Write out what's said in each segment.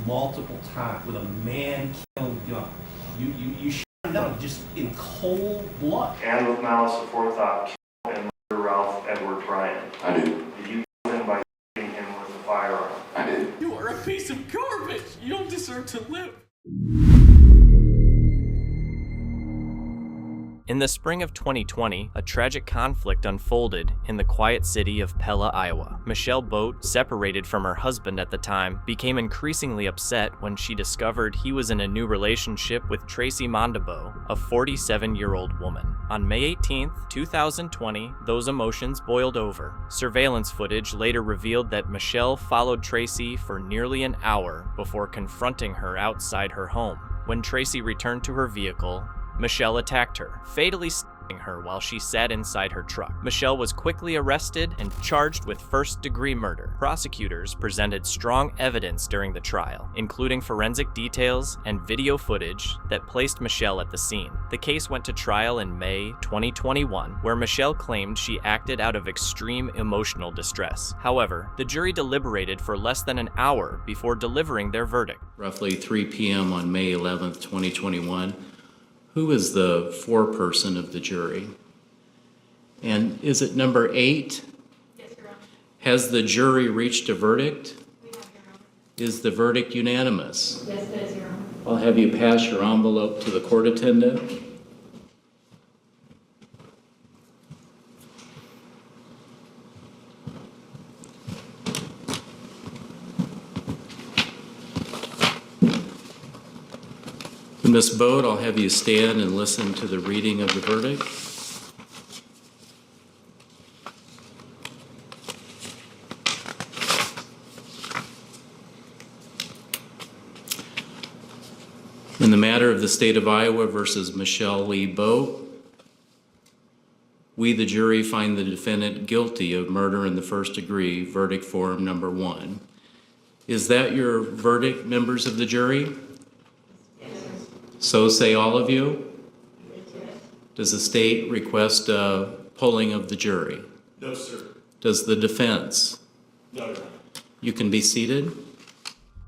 multiple times with a man-killing gun. You shot him down just in cold blood. And with malice aforethought, kill and murder Ralph Edward Ryan. I did. Did you kill him by shooting him with a firearm? I did. You are a piece of garbage. You don't deserve to live. In the spring of 2020, a tragic conflict unfolded in the quiet city of Pella, Iowa. Michelle Boat, separated from her husband at the time, became increasingly upset when she discovered he was in a new relationship with Tracy Mondabo, a 47-year-old woman. On May 18, 2020, those emotions boiled over. Surveillance footage later revealed that Michelle followed Tracy for nearly an hour before confronting her outside her home. When Tracy returned to her vehicle, Michelle attacked her, fatally stabbing her while she sat inside her truck. Michelle was quickly arrested and charged with first-degree murder. Prosecutors presented strong evidence during the trial, including forensic details and video footage that placed Michelle at the scene. The case went to trial in May 2021, where Michelle claimed she acted out of extreme emotional distress. However, the jury deliberated for less than an hour before delivering their verdict. Roughly 3 p.m. on May 11th, 2021, who is the foreperson of the jury? And is it number 8? Yes, Your Honor. Has the jury reached a verdict? We have, Your Honor. Is the verdict unanimous? Yes, it is, Your Honor. I'll have you pass your envelope to the court attendant. Ms. Boat, I'll have you stand and listen to the reading of the verdict. In the matter of the state of Iowa versus Michelle Lee Boat, we, the jury, find the defendant guilty of murder in the first degree, verdict form number 1. Is that your verdict, members of the jury? So say all of you? Does the state request a polling of the jury? No, sir. Does the defense? No, Your Honor. You can be seated.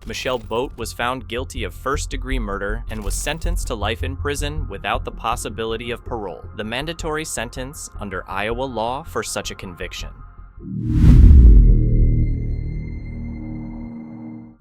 Michelle Boat was found guilty of first-degree murder and was sentenced to life in prison without the possibility of parole, the mandatory sentence under Iowa law for such a conviction.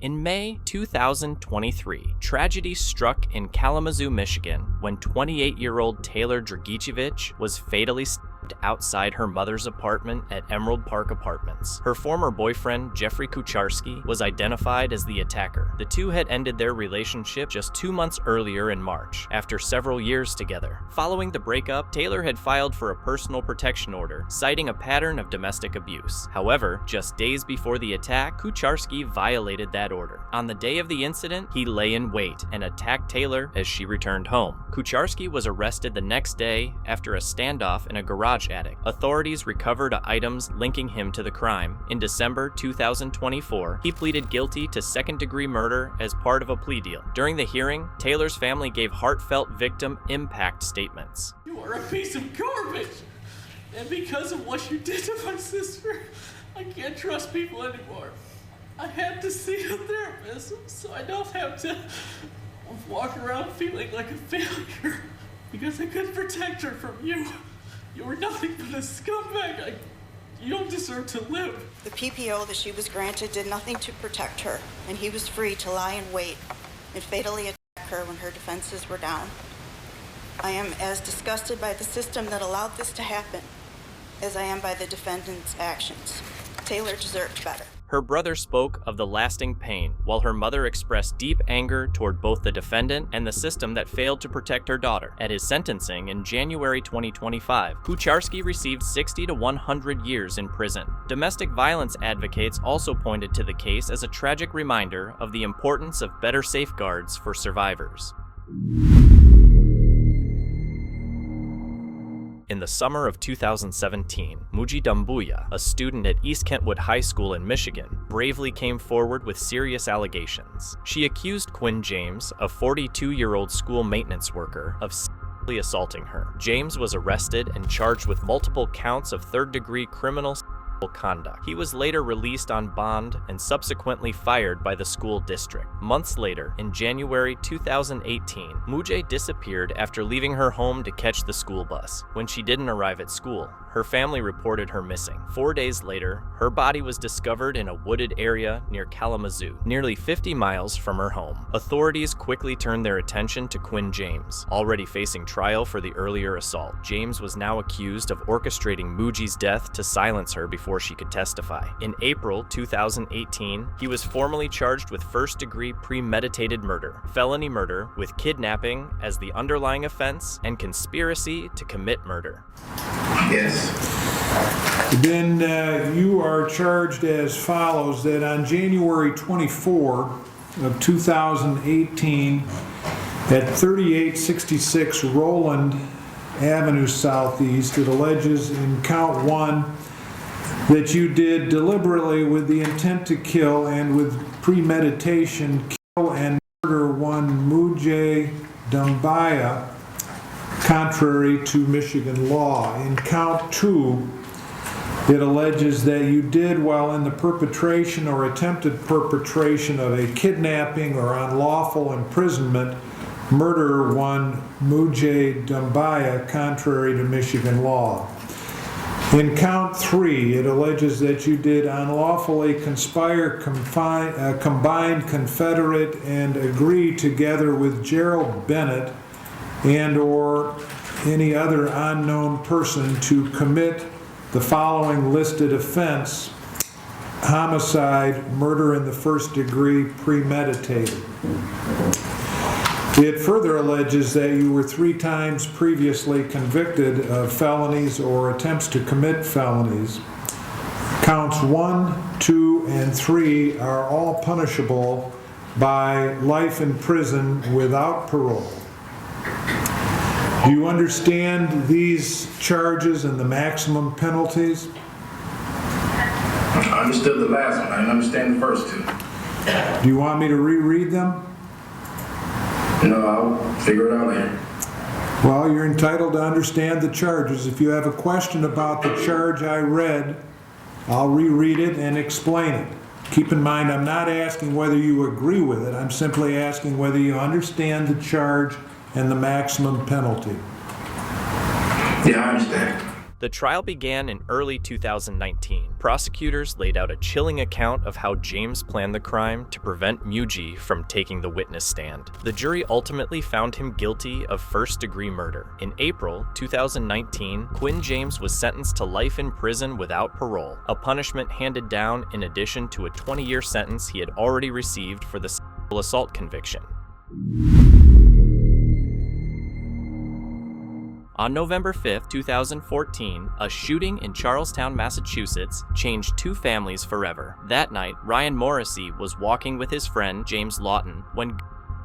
In May 2023, tragedy struck in Kalamazoo, Michigan, when 28-year-old Taylor Dragicevich was fatally stabbed outside her mother's apartment at Emerald Park Apartments. Her former boyfriend, Jeffrey Kucharski, was identified as the attacker. The two had ended their relationship just 2 months earlier in March, after several years together. Following the breakup, Taylor had filed for a personal protection order, citing a pattern of domestic abuse. However, just days before the attack, Kucharski violated that order. On the day of the incident, he lay in wait and attacked Taylor as she returned home. Kucharski was arrested the next day after a standoff in a garage attic. Authorities recovered items linking him to the crime. In December 2024, he pleaded guilty to second-degree murder as part of a plea deal. During the hearing, Taylor's family gave heartfelt victim impact statements. You are a piece of garbage. And because of what you did to my sister, I can't trust people anymore. I had to see a therapist so I don't have to walk around feeling like a failure because I couldn't protect her from you. You were nothing but a scumbag. You don't deserve to live. The PPO that she was granted did nothing to protect her, and he was free to lie in wait and fatally attack her when her defenses were down. I am as disgusted by the system that allowed this to happen as I am by the defendant's actions. Taylor deserved better. Her brother spoke of the lasting pain, while her mother expressed deep anger toward both the defendant and the system that failed to protect her daughter. At his sentencing in January 2025, Kucharski received 60 to 100 years in prison. Domestic violence advocates also pointed to the case as a tragic reminder of the importance of better safeguards for survivors. In the summer of 2017, Muji Dambuya, a student at East Kentwood High School in Michigan, bravely came forward with serious allegations. She accused Quinn James, a 42-year-old school maintenance worker, of sexually assaulting her. James was arrested and charged with multiple counts of third-degree criminal conduct. He was later released on bond and subsequently fired by the school district. Months later, in January 2018, Muje disappeared after leaving her home to catch the school bus. When she didn't arrive at school, her family reported her missing. 4 days later, her body was discovered in a wooded area near Kalamazoo, nearly 50 miles from her home. Authorities quickly turned their attention to Quinn James, already facing trial for the earlier assault. James was now accused of orchestrating Muje's death to silence her before she could testify. In April 2018, he was formally charged with first-degree premeditated murder, felony murder with kidnapping as the underlying offense, and conspiracy to commit murder. Yes. Then you are charged as follows: that on January 24 of 2018 at 3866 Roland Avenue Southeast, it alleges in count 1 that you did deliberately with the intent to kill and with premeditation kill and murder one Muje Dumbaya, contrary to Michigan law. In count 2, it alleges that you did, while in the perpetration or attempted perpetration of a kidnapping or unlawful imprisonment, murder one Muje Dumbaya, contrary to Michigan law. In count 3, it alleges that you did unlawfully conspire, combine, confederate, and agree together with Gerald Bennett and or any other unknown person to commit the following listed offense: homicide, murder in the first degree, premeditated. It further alleges that you were 3 times previously convicted of felonies or attempts to commit felonies. Counts 1, 2, and 3 are all punishable by life in prison without parole. Do you understand these charges and the maximum penalties? I understood the last one. I didn't understand the first 2. Do you want me to reread them? No, I'll figure it out later. Well, you're entitled to understand the charges. If you have a question about the charge I read, I'll reread it and explain it. Keep in mind, I'm not asking whether you agree with it. I'm simply asking whether you understand the charge and the maximum penalty. Yeah, I understand. The trial began in early 2019. Prosecutors laid out a chilling account of how James planned the crime to prevent Muje from taking the witness stand. The jury ultimately found him guilty of first-degree murder. In April 2019, Quinn James was sentenced to life in prison without parole, a punishment handed down in addition to a 20-year sentence he had already received for the sexual assault conviction. On November 5, 2014, a shooting in Charlestown, Massachusetts changed 2 families forever. That night, Ryan Morrissey was walking with his friend James Lawton when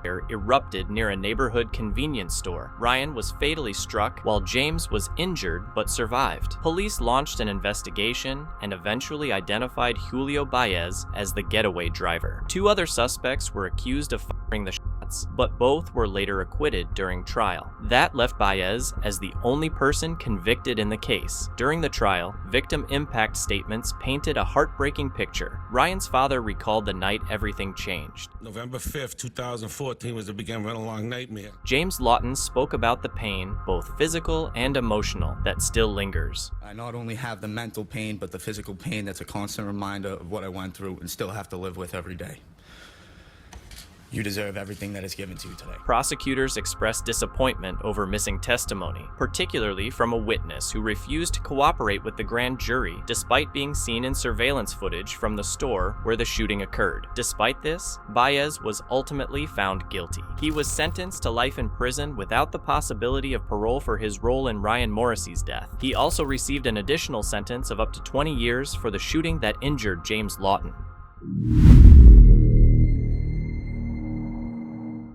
fire erupted near a neighborhood convenience store. Ryan was fatally struck while James was injured but survived. Police launched an investigation and eventually identified Julio Baez as the getaway driver. 2 other suspects were accused of firing the shots, but both were later acquitted during trial. That left Baez as the only person convicted in the case. During the trial, victim impact statements painted a heartbreaking picture. Ryan's father recalled the night everything changed. November 5th, 2014 was the beginning of a long nightmare. James Lawton spoke about the pain, both physical and emotional, that still lingers. I not only have the mental pain, but the physical pain that's a constant reminder of what I went through and still have to live with every day. You deserve everything that is given to you today. Prosecutors expressed disappointment over missing testimony, particularly from a witness who refused to cooperate with the grand jury despite being seen in surveillance footage from the store where the shooting occurred. Despite this, Baez was ultimately found guilty. He was sentenced to life in prison without the possibility of parole for his role in Ryan Morrissey's death. He also received an additional sentence of up to 20 years for the shooting that injured James Lawton.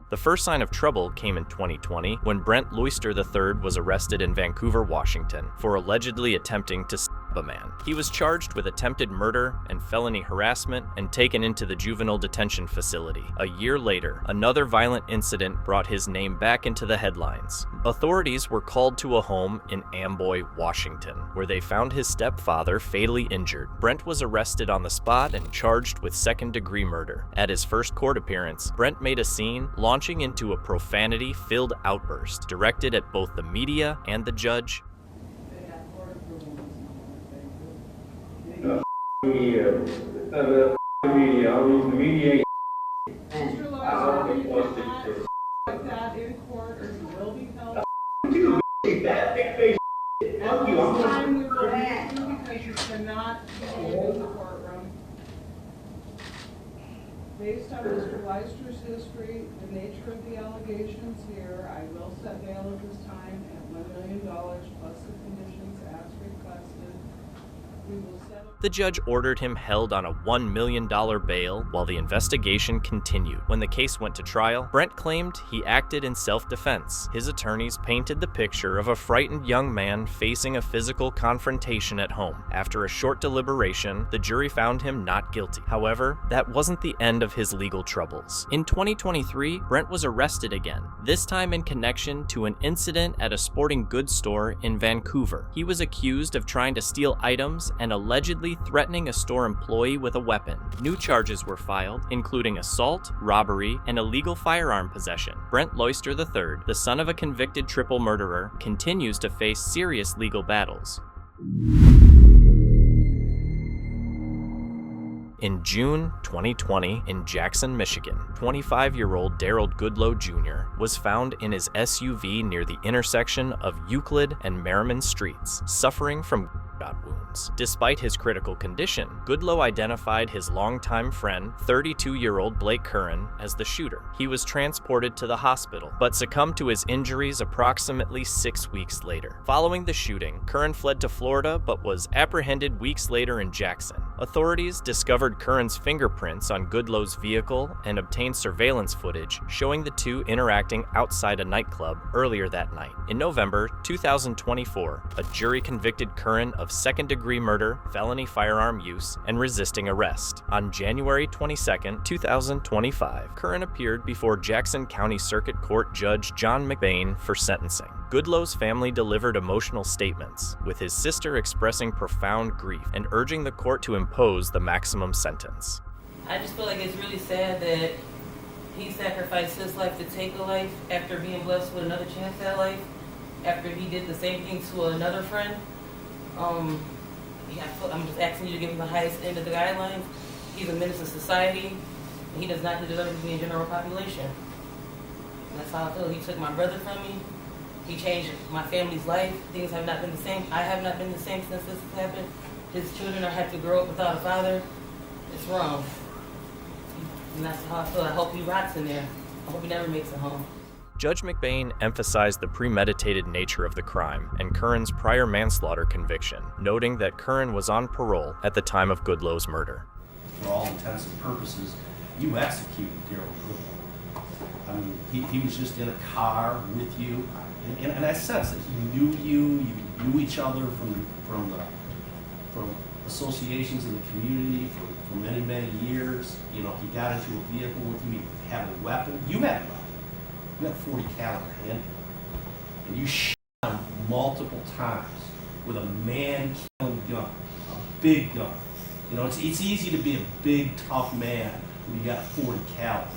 The first sign of trouble came in 2020 when Brent Luyster III was arrested in Vancouver, Washington, for allegedly attempting to stab Hlabangwane. He was charged with attempted murder and felony harassment and taken into the juvenile detention facility. A year later, another violent incident brought his name back into the headlines. Authorities were called to a home in Amboy, Washington, where they found his stepfather fatally injured. Brent was arrested on the spot and charged with second-degree murder. At his first court appearance, Brent made a scene, launching into a profanity-filled outburst directed at both the media and the judge. Mr. Lawyer, you cannot like that in court, or you will be held. At this time, we will mute you because you cannot behave in the courtroom. Based on Mr. Luyster's history, the nature of the allegations here, I will set bail at this time at $1 million plus the conditions as requested. We will settle. The judge ordered him held on a $1 million bail while the investigation continued. When the case went to trial, Brent claimed he acted in self-defense. His attorneys painted the picture of a frightened young man facing a physical confrontation at home. After a short deliberation, the jury found him not guilty. However, that wasn't the end of his legal troubles. In 2023, Brent was arrested again, this time in connection to an incident at a sporting goods store in Vancouver. He was accused of trying to steal items and allegedly threatening a store employee with a weapon. New charges were filed, including assault, robbery, and illegal firearm possession. Brent Luyster III, the son of a convicted triple murderer, continues to face serious legal battles. In June 2020, in Jackson, Michigan, 25-year-old Daryl Goodloe Jr. was found in his SUV near the intersection of Euclid and Merriman Streets, suffering from gunshot wounds. Despite his critical condition, Goodloe identified his longtime friend, 32-year-old Blake Curran, as the shooter. He was transported to the hospital, but succumbed to his injuries approximately 6 weeks later. Following the shooting, Curran fled to Florida but was apprehended weeks later in Jackson. Authorities discovered Curran's fingerprints on Goodloe's vehicle and obtained surveillance footage showing the two interacting outside a nightclub earlier that night. In November 2024, a jury convicted Curran of second-degree murder, felony firearm use, and resisting arrest. On January 22, 2025, Curran appeared before Jackson County Circuit Court Judge John McBain for sentencing. Goodloe's family delivered emotional statements, with his sister expressing profound grief and urging the court to impose the maximum sentence. I just feel like it's really sad that he sacrificed his life to take a life after being blessed with another chance at life, after he did the same thing to another friend. I'm just asking you to give him the highest end of the guidelines. He's a menace to society, and he does not deserve to be in general population. And that's how I feel. He took my brother from me. He changed my family's life. Things have not been the same. I have not been the same since this has happened. His children are had to grow up without a father. It's wrong. And that's how I feel. I hope he rots in there. I hope he never makes it home. Judge McBain emphasized the premeditated nature of the crime and Curran's prior manslaughter conviction, noting that Curran was on parole at the time of Goodloe's murder. For all intents and purposes, you executed Daryl Goodloe. I mean, he was just in a car with you, and I sense that he knew you knew each other from associations in the community for many, many years. You know, he got into a vehicle with you, he had a weapon. You had a weapon. You had a 40 caliber handgun, and you shot him multiple times with a man-killing gun, a big gun. You know, it's easy to be a big, tough man when you got a 40 caliber,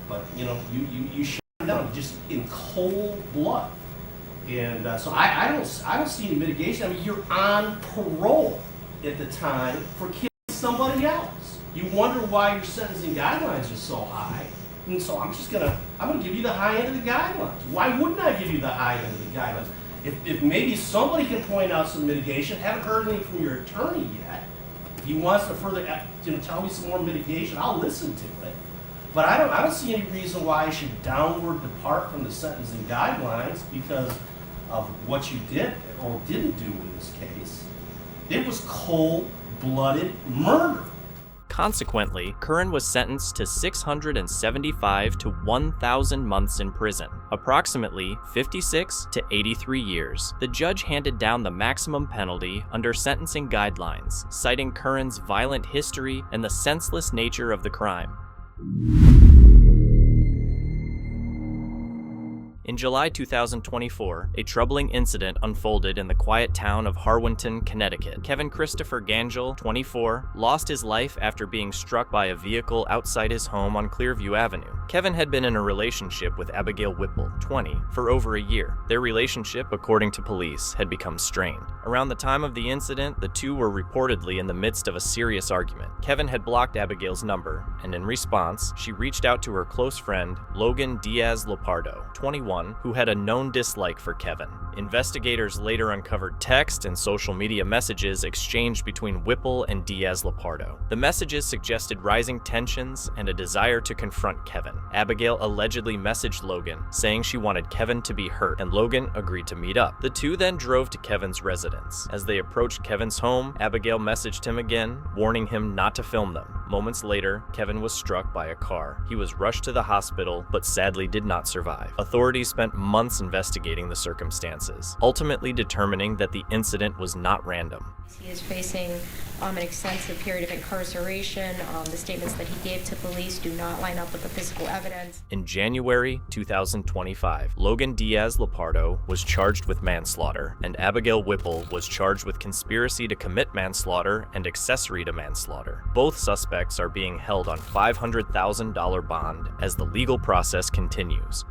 but you know, you shot him down just in cold blood, and so I don't see any mitigation. I mean, you're on parole at the time for killing somebody else. You wonder why your sentencing guidelines are so high. And so I'm gonna give you the high end of the guidelines. Why wouldn't I give you the high end of the guidelines? If maybe somebody can point out some mitigation, haven't heard anything from your attorney yet. If he wants to further, tell me some more mitigation, I'll listen to it. But I don't see any reason why I should downward depart from the sentencing guidelines because of what you did or didn't do in this case. It was cold-blooded murder. Consequently, Curran was sentenced to 675 to 1,000 months in prison, approximately 56 to 83 years. The judge handed down the maximum penalty under sentencing guidelines, citing Curran's violent history and the senseless nature of the crime. In July 2024, a troubling incident unfolded in the quiet town of Harwinton, Connecticut. Kevin Christopher Gangel, 24, lost his life after being struck by a vehicle outside his home on Clearview Avenue. Kevin had been in a relationship with Abigail Whipple, 20, for over a year. Their relationship, according to police, had become strained. Around the time of the incident, the two were reportedly in the midst of a serious argument. Kevin had blocked Abigail's number, and in response, she reached out to her close friend, Logan Diaz Lepardo, 21, who had a known dislike for Kevin. Investigators later uncovered text and social media messages exchanged between Whipple and Diaz Lepardo. The messages suggested rising tensions and a desire to confront Kevin. Abigail allegedly messaged Logan, saying she wanted Kevin to be hurt, and Logan agreed to meet up. The two then drove to Kevin's residence. As they approached Kevin's home, Abigail messaged him again, warning him not to film them. Moments later, Kevin was struck by a car. He was rushed to the hospital, but sadly did not survive. Authorities spent months investigating the circumstances, ultimately determining that the incident was not random. He is facing an extensive period of incarceration. The statements that he gave to police do not line up with the physical evidence. In January 2025, Logan Diaz Lepardo was charged with manslaughter, and Abigail Whipple was charged with conspiracy to commit manslaughter and accessory to manslaughter. Both suspects are being held on $500,000 bond as the legal process continues.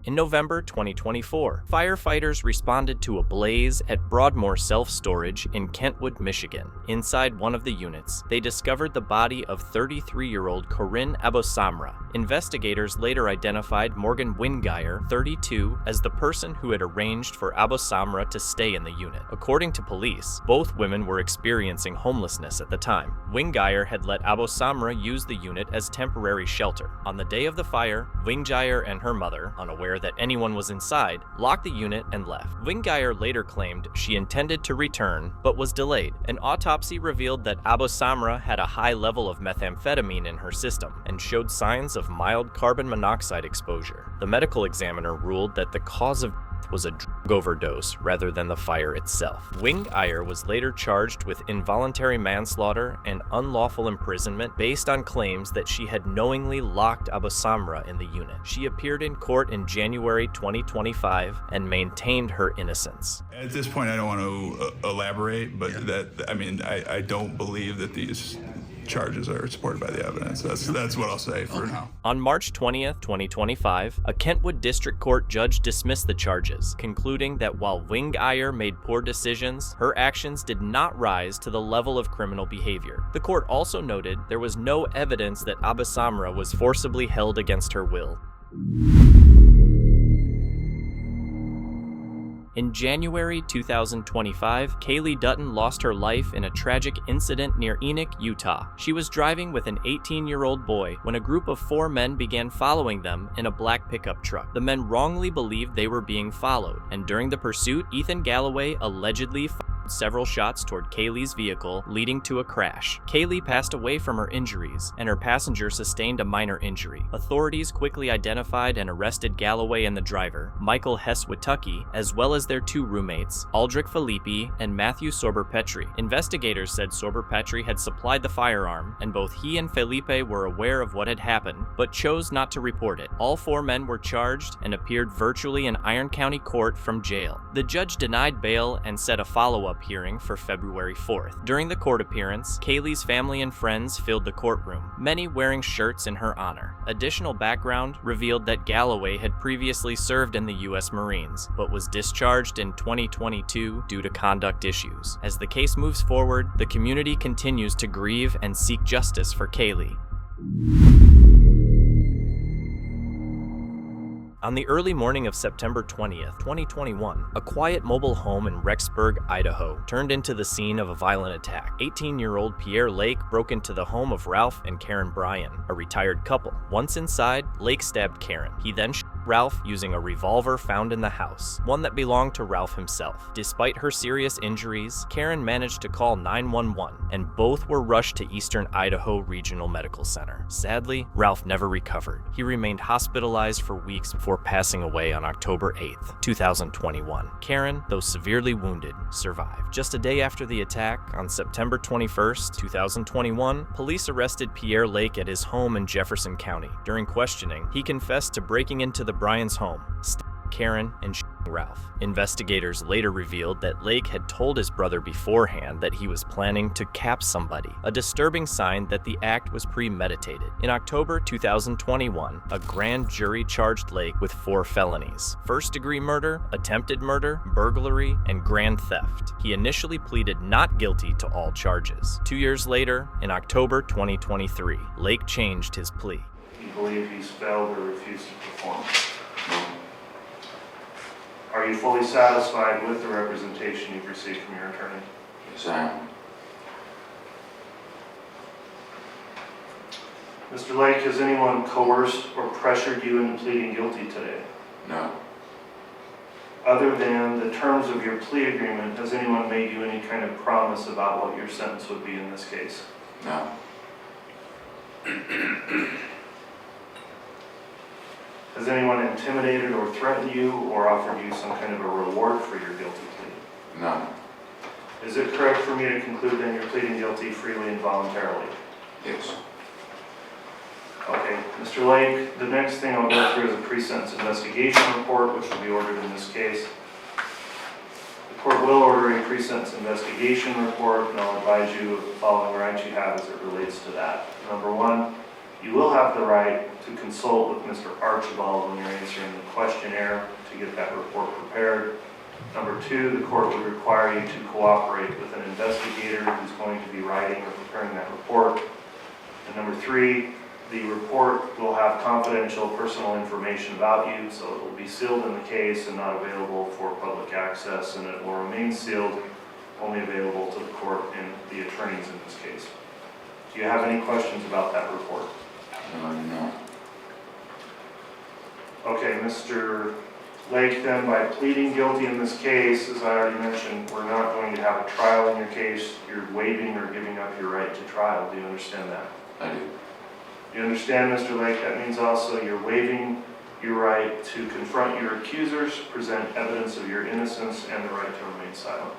In November 2024, firefighters responded to a blaze at Broadmoor Self-Storage in Kentwood, Michigan. Inside one of the units, they discovered the body of 33-year-old Corinne Abosamra. Investigators later identified Morgan Wingeier, 32, as the person who had arranged for Abosamra to stay in the unit. According to police, both women were experiencing homelessness at the time. Wingeier had let Abosamra use the unit as temporary shelter. On the day of the fire, Wingeier and her mother, unaware that anyone was inside, locked the unit and left. Wingeier later claimed she intended to return, but was delayed. An autopsy revealed that Abosamra had a high level of methamphetamine in her system and showed signs of mild carbon monoxide exposure. The medical examiner ruled that the cause of was a drug overdose rather than the fire itself. Wingeier was later charged with involuntary manslaughter and unlawful imprisonment based on claims that she had knowingly locked Abosamra in the unit. She appeared in court in January 2025 and maintained her innocence. At this point, I don't want to elaborate, but I don't believe that these charges are supported by the evidence. That's what I'll say for now. On March 20th, 2025, a Kentwood District Court judge dismissed the charges, concluding that while Wingeier made poor decisions, her actions did not rise to the level of criminal behavior. The court also noted there was no evidence that Abosamra was forcibly held against her will. In January 2025, Kaylee Dutton lost her life in a tragic incident near Enoch, Utah. She was driving with an 18-year-old boy when a group of 4 men began following them in a black pickup truck. The men wrongly believed they were being followed, and during the pursuit, Ethan Galloway allegedly fired several shots toward Kaylee's vehicle, leading to a crash. Kaylee passed away from her injuries, and her passenger sustained a minor injury. Authorities quickly identified and arrested Galloway and the driver, Michael Hess-Witucky, as well as their 2 roommates, Aldrich Filippi and Matthew Sorber-Petri. Investigators said Sorber-Petri had supplied the firearm, and both he and Felipe were aware of what had happened, but chose not to report it. All 4 men were charged and appeared virtually in Iron County Court from jail. The judge denied bail and set a follow-up hearing for February 4th. During the court appearance, Kaylee's family and friends filled the courtroom, many wearing shirts in her honor. Additional background revealed that Galloway had previously served in the U.S. Marines, but was discharged in 2022 due to conduct issues. As the case moves forward, the community continues to grieve and seek justice for Kaylee. On the early morning of September 20th, 2021, a quiet mobile home in Rexburg, Idaho, turned into the scene of a violent attack. 18-year-old Pierre Lake broke into the home of Ralph and Karen Bryan, a retired couple. Once inside, Lake stabbed Karen. He then shot Ralph using a revolver found in the house, one that belonged to Ralph himself. Despite her serious injuries, Curran managed to call 911, and both were rushed to Eastern Idaho Regional Medical Center. Sadly, Ralph never recovered. He remained hospitalized for weeks before passing away on October 8th, 2021. Curran, though severely wounded, survived. Just a day after the attack, on September 21st, 2021, police arrested Pierre Lake at his home in Jefferson County. During questioning, he confessed to breaking into the Bryans' home, Curran, and Ralph. Investigators later revealed that Lake had told his brother beforehand that he was planning to cap somebody, a disturbing sign that the act was premeditated. In October 2021, a grand jury charged Lake with 4 felonies: first-degree murder, attempted murder, burglary, and grand theft. He initially pleaded not guilty to all charges. 2 years later, in October 2023, Lake changed his plea. You believe he's failed or refused to perform? Are you fully satisfied with the representation you've received from your attorney? Yes, I am. Mr. Lake, has anyone coerced or pressured you into pleading guilty today? No. Other than the terms of your plea agreement, has anyone made you any kind of promise about what your sentence would be in this case? No. Has anyone intimidated or threatened you or offered you some kind of a reward for your guilty plea? No. Is it correct for me to conclude then you're pleading guilty freely and voluntarily? Yes. Okay, Mr. Lake, the next thing I'll go through is a pre-sentence investigation report, which will be ordered in this case. The court will order a pre-sentence investigation report, and I'll advise you of the following rights you have as it relates to that. Number 1, you will have the right to consult with Mr. Archibald when you're answering the questionnaire to get that report prepared. Number 2, the court would require you to cooperate with an investigator who's going to be writing or preparing that report. And number 3, the report will have confidential personal information about you, so it will be sealed in the case and not available for public access, and it will remain sealed, only available to the court and the attorneys in this case. Do you have any questions about that report? No. Okay, Mr. Lake, then by pleading guilty in this case, as I already mentioned, we're not going to have a trial in your case. You're waiving or giving up your right to trial. Do you understand that? I do. You understand, Mr. Lake, that means also you're waiving your right to confront your accusers, present evidence of your innocence, and the right to remain silent.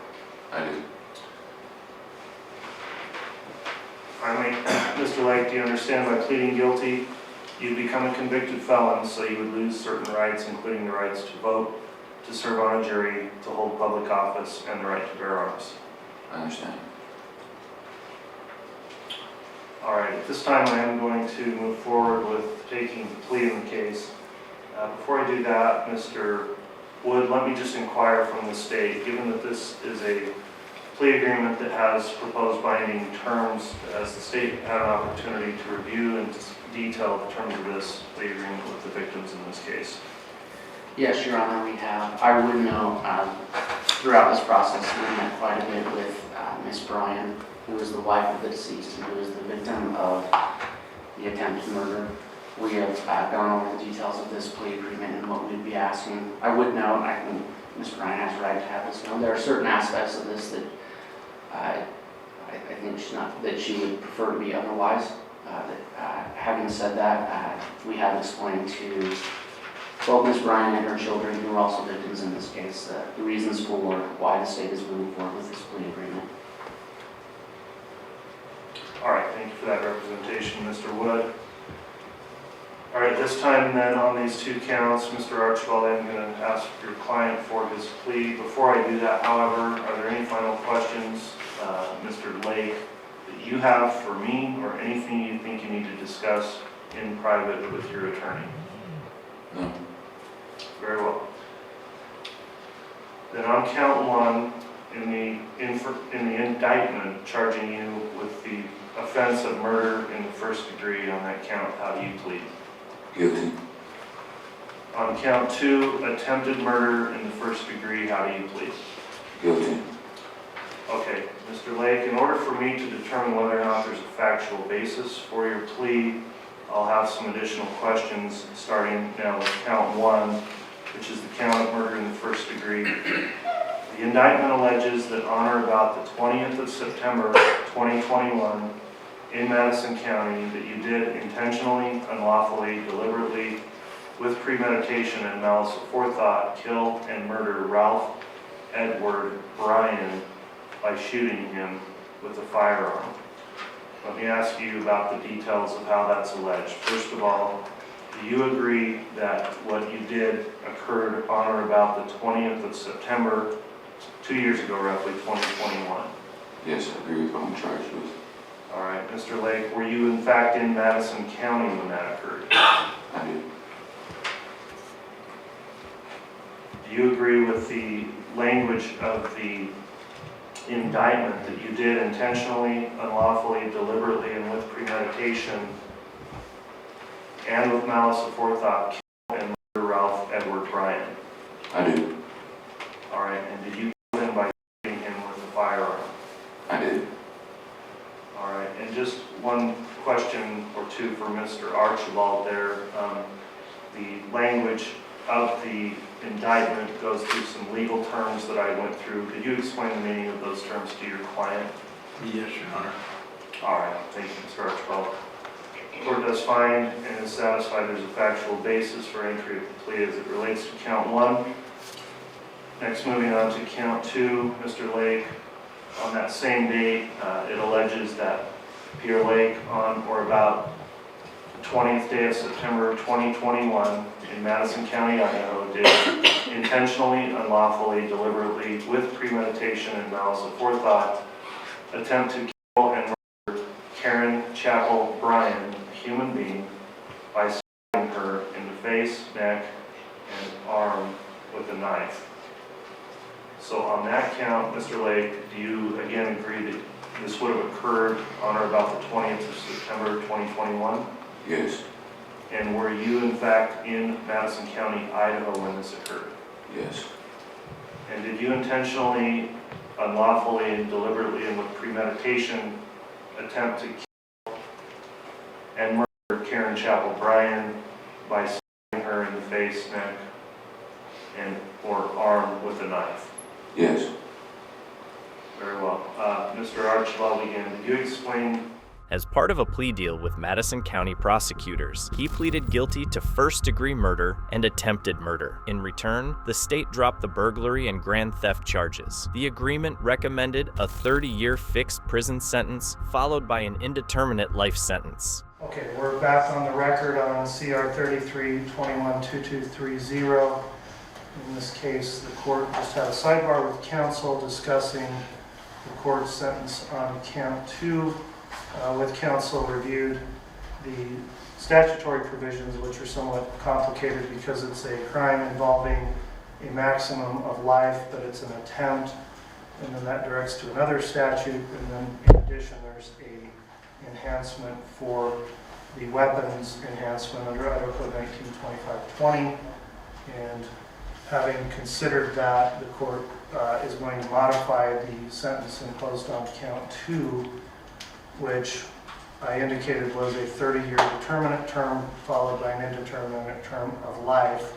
I do. Finally, Mr. Lake, do you understand by pleading guilty, you become a convicted felon, so you would lose certain rights, including the rights to vote, to serve on a jury, to hold public office, and the right to bear arms? I understand. All right, at this time I am going to move forward with taking the plea in the case. Before I do that, Mr. Wood, let me just inquire from the state, given that this is a plea agreement that has proposed binding terms, has the state had an opportunity to review and detail the terms of this plea agreement with the victims in this case? Yes, Your Honor, we have. I would know throughout this process we met quite a bit with Ms. Bryan, who is the wife of the deceased and who is the victim of the attempted murder. We have gone over the details of this plea agreement and what we'd be asking. I would note, I think Ms. Bryan has a right to have this known. There are certain aspects of this that I think that she would prefer to be otherwise. Having said that, we have explained to both Ms. Bryan and her children, who are also victims in this case, the reasons for why the state is moving forward with this plea agreement. All right, thank you for that representation, Mr. Wood. All right, this time then on these 2 counts, Mr. Archibald, I'm going to ask your client for his plea. Before I do that, however, are there any final questions, Mr. Lake, that you have for me or anything you think you need to discuss in private with your attorney? No. Very well. Then on count 1, in the indictment charging you with the offense of murder in the first degree, on that count, how do you plead? Guilty. On count 2, attempted murder in the first degree, how do you plead? Guilty. Okay, Mr. Lake, in order for me to determine whether or not there's a factual basis for your plea, I'll have some additional questions starting now with count 1, which is the count of murder in the first degree. The indictment alleges that on or about the 20th of September 2021 in Madison County that you did intentionally, unlawfully, deliberately, with premeditation and malice aforethought, kill and murder Ralph Edward Bryan by shooting him with a firearm. Let me ask you about the details of how that's alleged. First of all, do you agree that what you did occurred on or about the 20th of September, 2 years ago roughly, 2021? Yes, I agree with what I'm charged with. All right, Mr. Lake, were you in fact in Madison County when that occurred? I did. Do you agree with the language of the indictment that you did intentionally, unlawfully, deliberately, and with premeditation, and with malice aforethought, kill and murder Ralph Edward Bryan? I do. All right, and did you kill him by shooting him with a firearm? I did. All right, and just one question or two for Mr. Archibald there. The language of the indictment goes through some legal terms that I went through. Could you explain the meaning of those terms to your client? Yes, Your Honor. All right, thank you, Mr. Archibald. The court does find and is satisfied there's a factual basis for entry of the plea as it relates to count 1. Next, moving on to count 2, Mr. Lake. On that same date, it alleges that Pierre Lake, on or about the 20th day of September 2021 in Madison County, Idaho, did intentionally, unlawfully, deliberately, with premeditation and malice aforethought, attempt to kill and murder Curran Chapel Bryan, a human being, by stabbing her in the face, neck, and arm with a knife. So on that count, Mr. Lake, do you again agree that this would have occurred on or about the 20th of September 2021? Yes. And were you in fact in Madison County, Idaho when this occurred? Yes. And did you intentionally, unlawfully, and deliberately, and with premeditation attempt to kill and murder Curran Chapel Bryan by stabbing her in the face, neck, and or arm with a knife? Yes. Very well. Mr. Archibald again, did you explain? As part of a plea deal with Madison County prosecutors, he pleaded guilty to first-degree murder and attempted murder. In return, the state dropped the burglary and grand theft charges. The agreement recommended a 30-year fixed prison sentence, followed by an indeterminate life sentence. Okay, we're back on the record on CR 33-21-2230. In this case, the court just had a sidebar with counsel discussing the court's sentence on count 2. With counsel reviewed the statutory provisions, which are somewhat complicated because it's a crime involving a maximum of life, but it's an attempt, and then that directs to another statute, and then in addition there's a enhancement for the weapons enhancement under Idaho Code 1925-20, and having considered that, the court is going to modify the sentence imposed on count 2, which I indicated was a 30-year determinate term followed by an indeterminate term of life.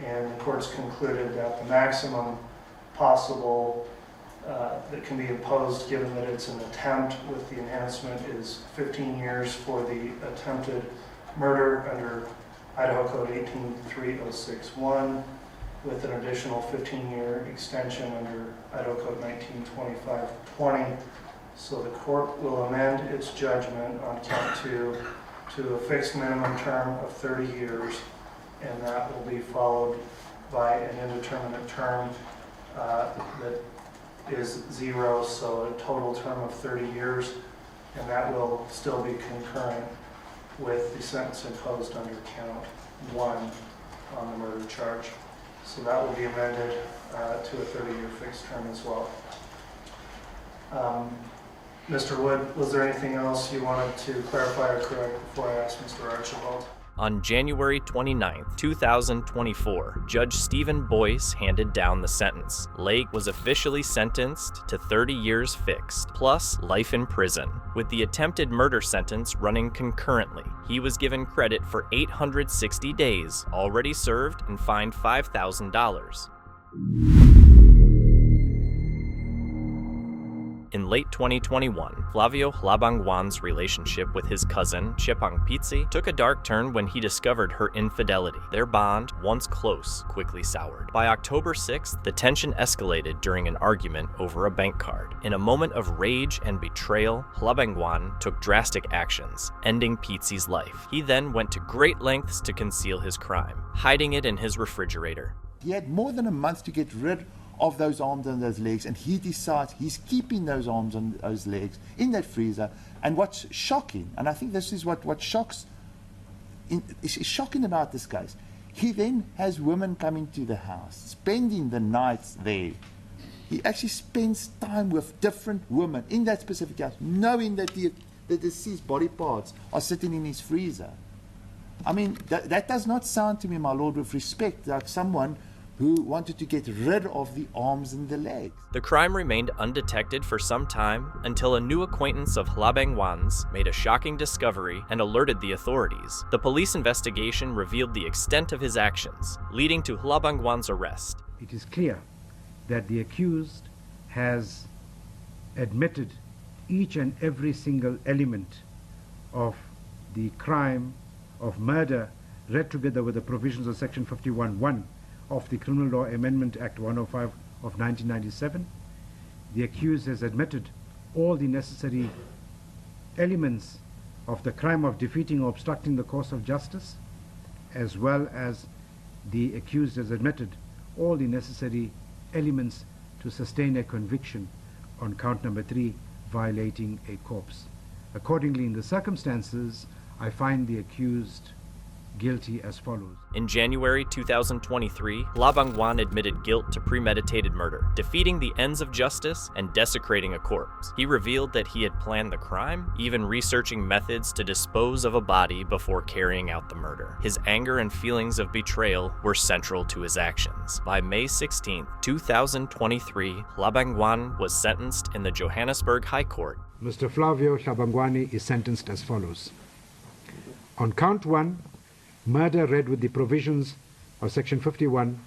And the court's concluded that the maximum possible that can be imposed, given that it's an attempt with the enhancement, is 15 years for the attempted murder under Idaho Code 18306-1, with an additional 15-year extension under Idaho Code 1925-20. So the court will amend its judgment on count 2 to a fixed minimum term of 30 years, and that will be followed by an indeterminate term that is 0, so a total term of 30 years, and that will still be concurrent with the sentence imposed under count 1 on the murder charge. So that will be amended to a 30-year fixed term as well. Mr. Wood, was there anything else you wanted to clarify or correct before I ask Mr. Archibald? On January 29, 2024, Judge Stephen Boyce handed down the sentence. Lake was officially sentenced to 30 years fixed, plus life in prison, with the attempted murder sentence running concurrently. He was given credit for 860 days already served and fined $5,000. In late 2021, Flavio Hlabangwane's relationship with his cousin, Chepang Pitsi, took a dark turn when he discovered her infidelity. Their bond, once close, quickly soured. By October 6th, the tension escalated during an argument over a bank card. In a moment of rage and betrayal, Hlabangwane took drastic actions, ending Pitsi's life. He then went to great lengths to conceal his crime, hiding it in his refrigerator. He had more than a month to get rid of those arms and those legs, and he decides he's keeping those arms and those legs in that freezer. And what's shocking, and I think this is what is shocking about this case, he then has women coming to the house, spending the nights there. He actually spends time with different women in that specific house, knowing that the deceased body parts are sitting in his freezer. I mean, that does not sound to me, my lord, with respect, like someone who wanted to get rid of the arms and the legs. The crime remained undetected for some time until a new acquaintance of Hlabangwane's made a shocking discovery and alerted the authorities. The police investigation revealed the extent of his actions, leading to Hlabangwane's arrest. It is clear that the accused has admitted each and every single element of the crime of murder read together with the provisions of Section 51(1) of the Criminal Law Amendment Act 105 of 1997. The accused has admitted all the necessary elements of the crime of defeating or obstructing the course of justice, as well as the accused has admitted all the necessary elements to sustain a conviction on count number 3, violating a corpse. Accordingly, in the circumstances, I find the accused guilty as follows. In January 2023, Hlabangwane admitted guilt to premeditated murder, defeating the ends of justice and desecrating a corpse. He revealed that he had planned the crime, even researching methods to dispose of a body before carrying out the murder. His anger and feelings of betrayal were central to his actions. By May 16, 2023, Hlabangwane was sentenced in the Johannesburg High Court. Mr. Flavio Hlabangwane is sentenced as follows. On count 1, murder read with the provisions of Section 51,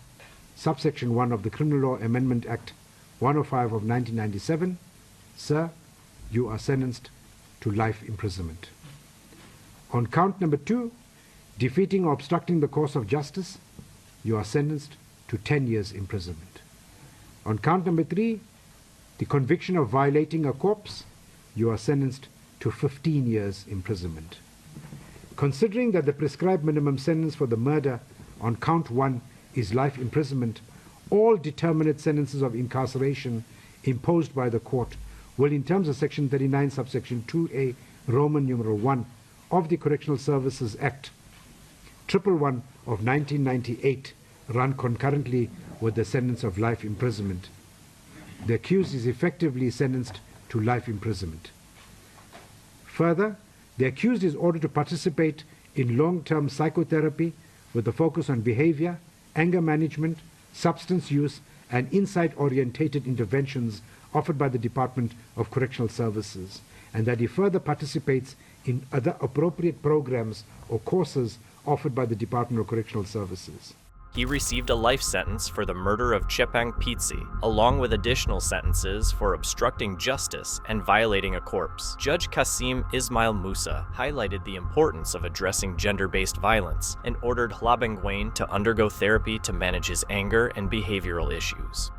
subsection 1 of the Criminal Law Amendment Act 105 of 1997, sir, you are sentenced to life imprisonment. On count number 2, defeating or obstructing the course of justice, you are sentenced to 10 years imprisonment. On count number 3, the conviction of violating a corpse, you are sentenced to 15 years imprisonment. Considering that the prescribed minimum sentence for the murder on count 1 is life imprisonment, all determinate sentences of incarceration imposed by the court will, in terms of Section 39, subsection 2A, Roman numeral 1 of the Correctional Services Act 111 of 1998, run concurrently with the sentence of life imprisonment. The accused is effectively sentenced to life imprisonment. Further, the accused is ordered to participate in long-term psychotherapy with a focus on behavior, anger management, substance use, and insight-orientated interventions offered by the Department of Correctional Services, and that he further participates in other appropriate programs or courses offered by the Department of Correctional Services. He received a life sentence for the murder of Chepang Pitsi, along with additional sentences for obstructing justice and violating a corpse. Judge Kasim Ismail Musa highlighted the importance of addressing gender-based violence and ordered Hlabangwane to undergo therapy to manage his anger and behavioral issues.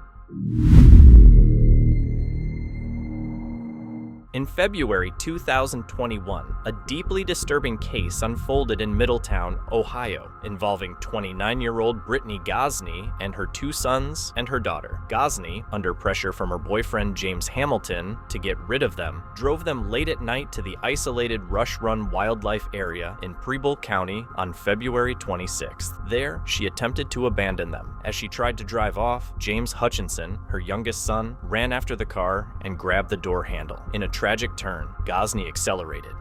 In February 2021, a deeply disturbing case unfolded in Middletown, Ohio, involving 29-year-old Brittany Gosney and her 2 sons and her daughter. Gosney, under pressure from her boyfriend James Hamilton to get rid of them, drove them late at night to the isolated Rush Run wildlife area in Preble County on February 26th. There, she attempted to abandon them. As she tried to drive off, James Hutchinson, her youngest son, ran after the car and grabbed the door handle. In a tragic turn, Gosney accelerated,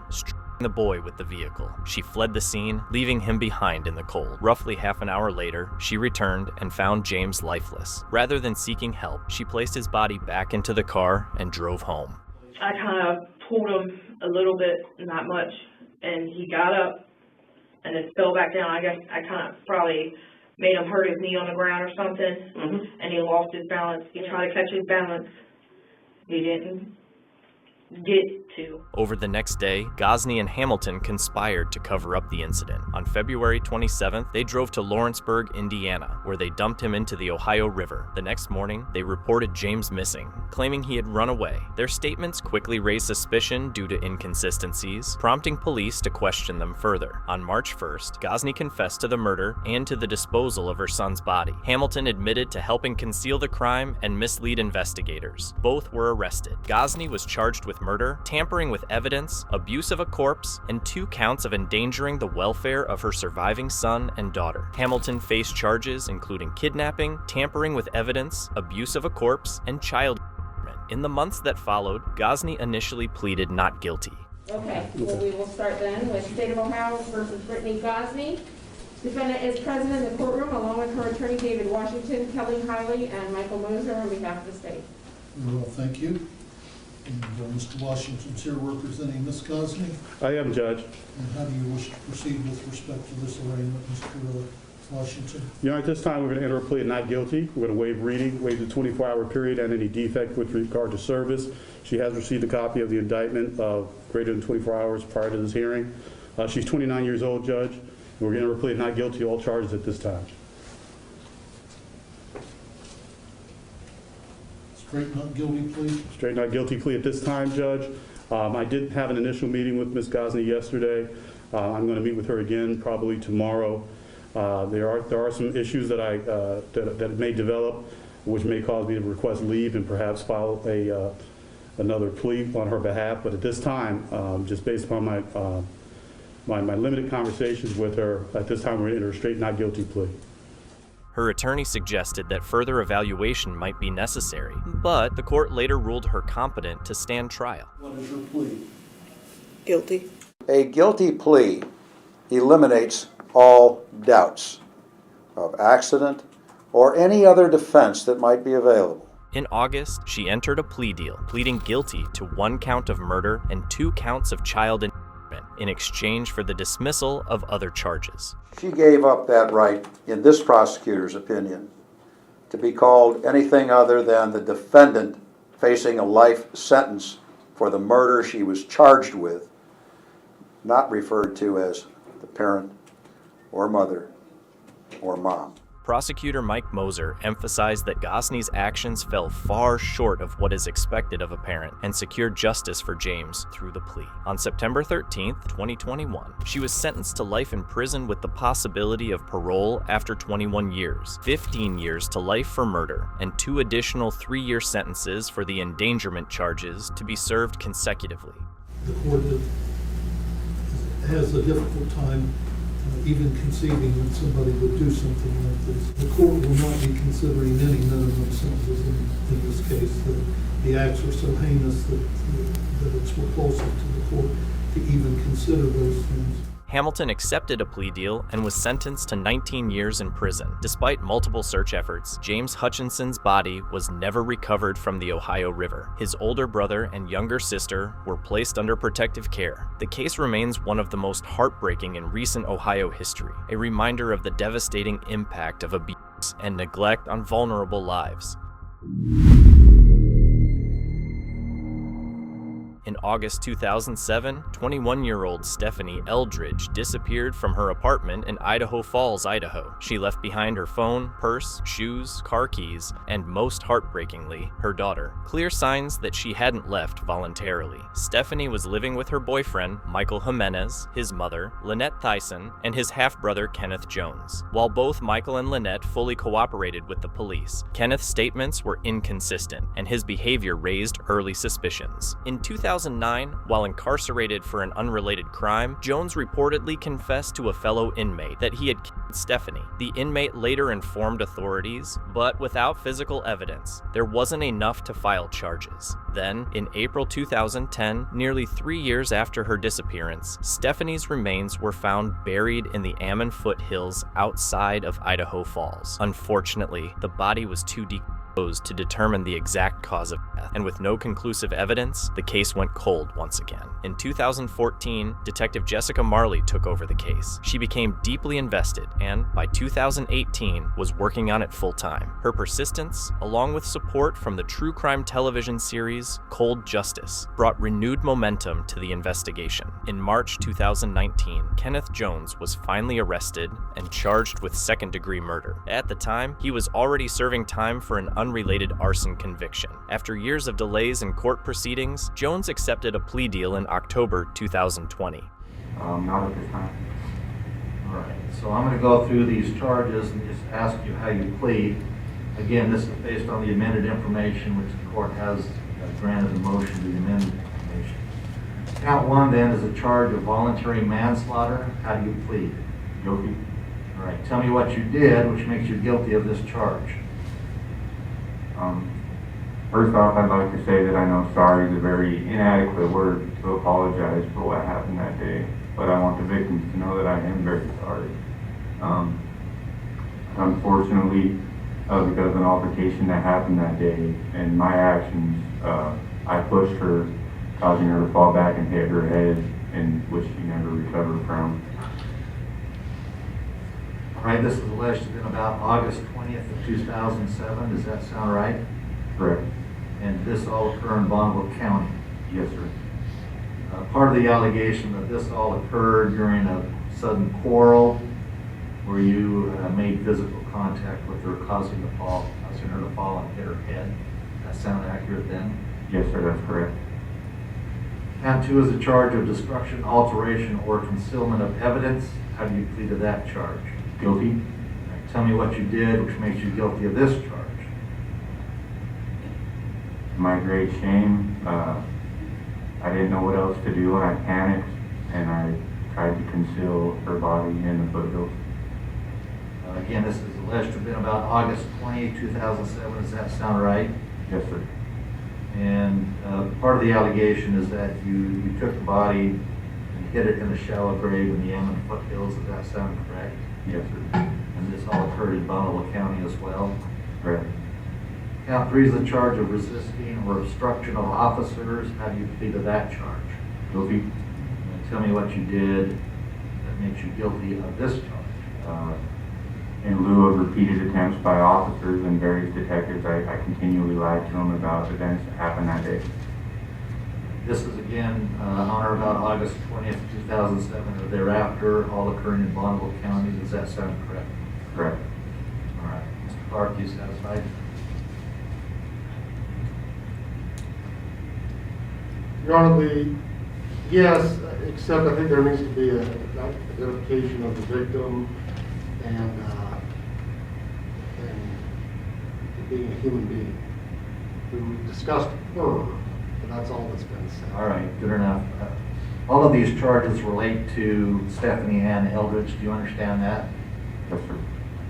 the boy with the vehicle. She fled the scene, leaving him behind in the cold. Roughly half an hour later, she returned and found James lifeless. Rather than seeking help, she placed his body back into the car and drove home. I kind of pulled him a little bit, not much, and he got up and then fell back down. I guess I kind of probably made him hurt his knee on the ground or something, and he lost his balance. He tried to catch his balance. He didn't get to. Over the next day, Gosney and Hamilton conspired to cover up the incident. On February 27th, they drove to Lawrenceburg, Indiana, where they dumped him into the Ohio River. The next morning, they reported James missing, claiming he had run away. Their statements quickly raised suspicion due to inconsistencies, prompting police to question them further. On March 1st, Gosney confessed to the murder and to the disposal of her son's body. Hamilton admitted to helping conceal the crime and mislead investigators. Both were arrested. Gosney was charged with murder, tampering with evidence, abuse of a corpse, and 2 counts of endangering the welfare of her surviving son and daughter. Hamilton faced charges including kidnapping, tampering with evidence, abuse of a corpse, and child abuse. In the months that followed, Gosney initially pleaded not guilty. Okay, well, we will start then with State of Ohio versus Brittany Gosney. Defendant is present in the courtroom along with her attorney David Washington, Kelly Hiley, and Michael Moser on behalf of the state. Well, thank you. And Mr. Washington's here representing Ms. Gosney. I am, Judge. And how do you wish to proceed with respect to this arraignment, Mr. Washington? At this time, we're going to enter a plea of not guilty. We're going to waive reading, waive the 24-hour period, and any defect with regard to service. She has received a copy of the indictment of greater than 24 hours prior to this hearing. She's 29 years old, Judge. And we're going to enter a plea of not guilty to all charges at this time. Straight not guilty plea? Straight not guilty plea at this time, Judge. I did have an initial meeting with Ms. Gosney yesterday. I'm going to meet with her again probably tomorrow. There are some issues that that may develop, which may cause me to request leave and perhaps file another plea on her behalf. But at this time, just based upon my limited conversations with her, at this time we're going to enter a straight not guilty plea. Her attorney suggested that further evaluation might be necessary, but the court later ruled her competent to stand trial. What is your plea? Guilty. A guilty plea eliminates all doubts of accident or any other defense that might be available. In August, she entered a plea deal, pleading guilty to 1 count of murder and 2 counts of child endangerment in exchange for the dismissal of other charges. She gave up that right, in this prosecutor's opinion, to be called anything other than the defendant facing a life sentence for the murder she was charged with, not referred to as the parent or mother or mom. Prosecutor Mike Moser emphasized that Gosney's actions fell far short of what is expected of a parent and secured justice for James through the plea. On September 13, 2021, she was sentenced to life in prison with the possibility of parole after 21 years, 15 years to life for murder, and 2 additional 3-year sentences for the endangerment charges to be served consecutively. The court has a difficult time even conceiving that somebody would do something like this. The court will not be considering any minimum sentences in this case. The acts are so heinous that it's repulsive to the court to even consider those things. Hamilton accepted a plea deal and was sentenced to 19 years in prison. Despite multiple search efforts, James Hutchinson's body was never recovered from the Ohio River. His older brother and younger sister were placed under protective care. The case remains one of the most heartbreaking in recent Ohio history, a reminder of the devastating impact of abuse and neglect on vulnerable lives. In August 2007, 21-year-old Stephanie Eldredge disappeared from her apartment in Idaho Falls, Idaho. She left behind her phone, purse, shoes, car keys, and most heartbreakingly, her daughter. Clear signs that she hadn't left voluntarily. Stephanie was living with her boyfriend, Michael Jimenez, his mother, Lynette Thyssen, and his half-brother, Kenneth Jones. While both Michael and Lynette fully cooperated with the police, Kenneth's statements were inconsistent, and his behavior raised early suspicions. In 2007, 2009, while incarcerated for an unrelated crime, Jones reportedly confessed to a fellow inmate that he had killed Stephanie. The inmate later informed authorities, but without physical evidence, there wasn't enough to file charges. Then, in April 2010, nearly 3 years after her disappearance, Stephanie's remains were found buried in the Ammon foothills outside of Idaho Falls. Unfortunately, the body was too decomposed to determine the exact cause of death, and with no conclusive evidence, the case went cold once again. In 2014, Detective Jessica Marley took over the case. She became deeply invested and, by 2018, was working on it full-time. Her persistence, along with support from the true crime television series Cold Justice, brought renewed momentum to the investigation. In March 2019, Kenneth Jones was finally arrested and charged with second-degree murder. At the time, he was already serving time for an unrelated arson conviction. After years of delays in court proceedings, Jones accepted a plea deal in October 2020. Not at this time. All right, so I'm going to go through these charges and just ask you how you plead. Again, this is based on the amended information, which the court has granted the motion to the amended information. Count one then is a charge of voluntary manslaughter. How do you plead? Guilty. All right, tell me what you did, which makes you guilty of this charge. First off, I'd like to say that I know sorry is a very inadequate word to apologize for what happened that day, but I want the victims to know that I am very sorry. Unfortunately, because of an altercation that happened that day and my actions, I pushed her, causing her to fall back and hit her head, and which she never recovered from. All right, this is alleged to have been about August 20th of 2007. Does that sound right? Correct. And this all occurred in Bonneville County? Yes, sir. Part of the allegation that this all occurred during a sudden quarrel where you made physical contact with her, causing her to fall and hit her head. Does that sound accurate then? Yes, sir, that's correct. Count two is a charge of destruction, alteration, or concealment of evidence. How do you plead to that charge? Guilty. Right, tell me what you did, which makes you guilty of this charge. My great shame, I didn't know what else to do, and I panicked, and I tried to conceal her body in the foothills. Again, this is alleged to have been about August 20, 2007. Does that sound right? Yes, sir. And part of the allegation is that you took the body and hid it in a shallow grave in the Ammon foothills. Does that sound correct? Yes, sir. And this all occurred in Bonneville County as well? Correct. Count three is the charge of resisting or obstruction of officers. How do you plead to that charge? Guilty. Tell me what you did that makes you guilty of this charge. In lieu of repeated attempts by officers and various detectives, I continually lied to them about events that happened that day. This is again on or about August 20th, 2007 or thereafter, all occurring in Bonneville County. Does that sound correct? Correct. All right. Mr. Clark, you satisfied? Your Honor, yes, except I think there needs to be an identification of the victim and being a human being. We discussed her, but that's all that's been said. All right, good enough. All of these charges relate to Stephanie Ann Eldredge. Do you understand that? Yes, sir.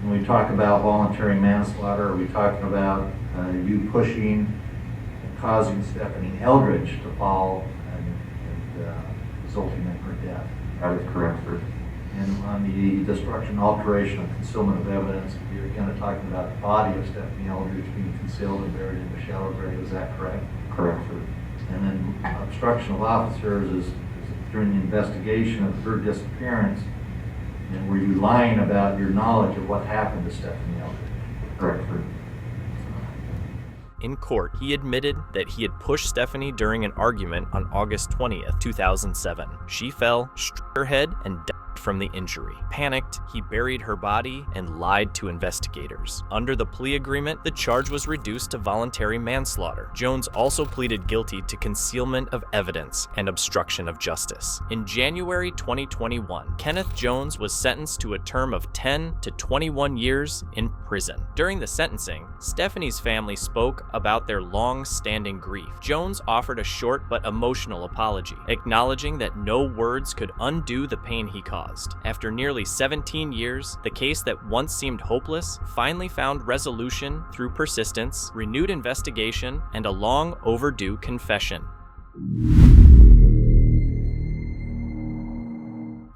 When we talk about voluntary manslaughter, are we talking about you pushing and causing Stephanie Eldredge to fall and resulting in her death? That is correct, sir. And on the destruction, alteration, and concealment of evidence, you're again talking about the body of Stephanie Eldredge being concealed and buried in a shallow grave. Is that correct? Correct, sir. And then obstruction of officers is during the investigation of her disappearance. And were you lying about your knowledge of what happened to Stephanie Eldredge? Correct, sir. In court, he admitted that he had pushed Stephanie during an argument on August 20th, 2007. She fell, struck her head, and died weak from the injury. Panicked, he buried her body and lied to investigators. Under the plea agreement, the charge was reduced to voluntary manslaughter. Jones also pleaded guilty to concealment of evidence and obstruction of justice. In January 2021, Kenneth Jones was sentenced to a term of 10 to 21 years in prison. During the sentencing, Stephanie's family spoke about their long-standing grief. Jones offered a short but emotional apology, acknowledging that no words could undo the pain he caused. After nearly 17 years, the case that once seemed hopeless finally found resolution through persistence, renewed investigation, and a long overdue confession.